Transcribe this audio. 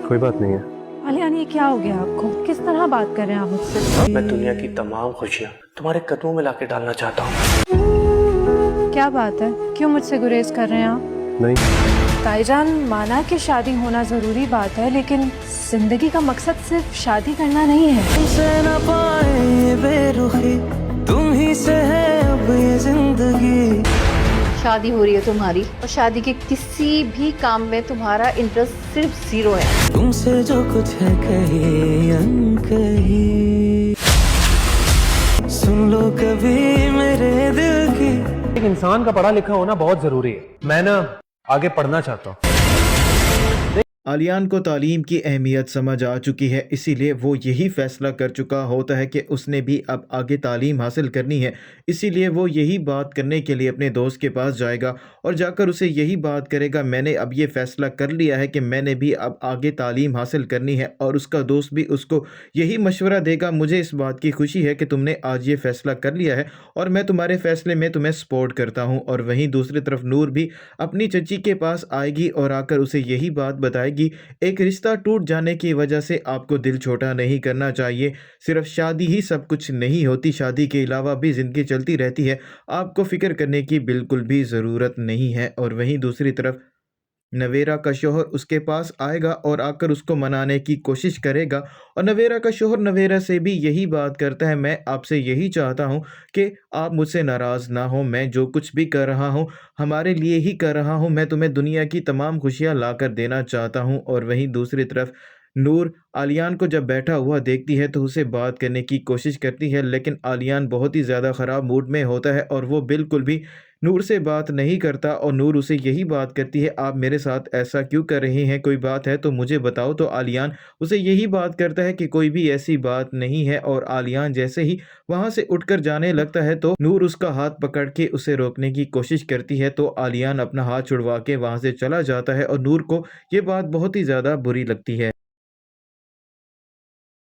कोई बात नहीं है। आलियान, ये क्या हो गया आपको? किस तरह बात कर रहे हैं आप मुझसे? मैं दुनिया की तमाम खुशियाँ तुम्हारे कदमों में लाके डालना चाहता हूँ। क्या बात है, क्यों मुझसे गुरेज कर रहे हैं आप? नहीं, ताईजान, माना कि शादी होना जरूरी बात है, लेकिन जिंदगी का मकसद सिर्फ शादी करना नहीं है। तुमसे न पाए ये बेरुखी, तुम ही से है अब ये जिंदगी। शादी हो रही है तुम्हारी और शादी के किसी भी काम में तुम्हारा इंटरेस्ट सिर्फ 0 है। तुमसे जो कुछ है कही अनकही, सुन लो कभी मेरे दिल की। एक इंसान का पढ़ा लिखा होना बहुत जरूरी है। मैं ना आगे पढ़ना चाहता हूँ। आलियान को तालीम की अहमियत समझ आ चुकी है, इसीलिए वो यही फ़ैसला कर चुका होता है कि उसने भी अब आगे तालीम हासिल करनी है। इसीलिए वो यही बात करने के लिए अपने दोस्त के पास जाएगा और जाकर उसे यही बात करेगा, मैंने अब ये फ़ैसला कर लिया है कि मैंने भी अब आगे तालीम हासिल करनी है। और उसका दोस्त भी उसको यही मशवरा देगा, मुझे इस बात की खुशी है कि तुमने आज ये फ़ैसला कर लिया है और मैं तुम्हारे फ़ैसले में तुम्हें सपोर्ट करता हूँ। और वहीं दूसरी तरफ नूर भी अपनी चची के पास आएगी और आकर उसे यही बात बताएगी, एक रिश्ता टूट जाने की वजह से आपको दिल छोटा नहीं करना चाहिए। सिर्फ शादी ही सब कुछ नहीं होती, शादी के अलावा भी ज़िंदगी चलती रहती है, आपको फ़िक्र करने की बिल्कुल भी ज़रूरत नहीं है। और वहीं दूसरी तरफ नवेरा का शोहर उसके पास आएगा और आकर उसको मनाने की कोशिश करेगा। और नवेरा का शोहर नवेरा से भी यही बात करता है, मैं आपसे यही चाहता हूँ कि आप मुझसे नाराज़ ना हो, मैं जो कुछ भी कर रहा हूँ हमारे लिए ही कर रहा हूँ, मैं तुम्हें दुनिया की तमाम खुशियाँ लाकर देना चाहता हूँ। और वहीं दूसरी तरफ नूर आलियान को जब बैठा हुआ देखती है तो उसे बात करने की कोशिश करती है, लेकिन आलियान बहुत ही ज़्यादा ख़राब मूड में होता है और वो बिल्कुल भी नूर से बात नहीं करता। और नूर उसे यही बात करती है, आप मेरे साथ ऐसा क्यों कर रहे हैं, कोई बात है तो मुझे बताओ। तो आलियान उसे यही बात करता है कि कोई भी ऐसी बात नहीं है। और आलियान जैसे ही वहाँ से उठकर जाने लगता है तो नूर उसका हाथ पकड़ के उसे रोकने की कोशिश करती है। तो आलियान अपना हाथ छुड़वा के वहाँ से चला जाता है और नूर को ये बात बहुत ही ज़्यादा बुरी लगती है।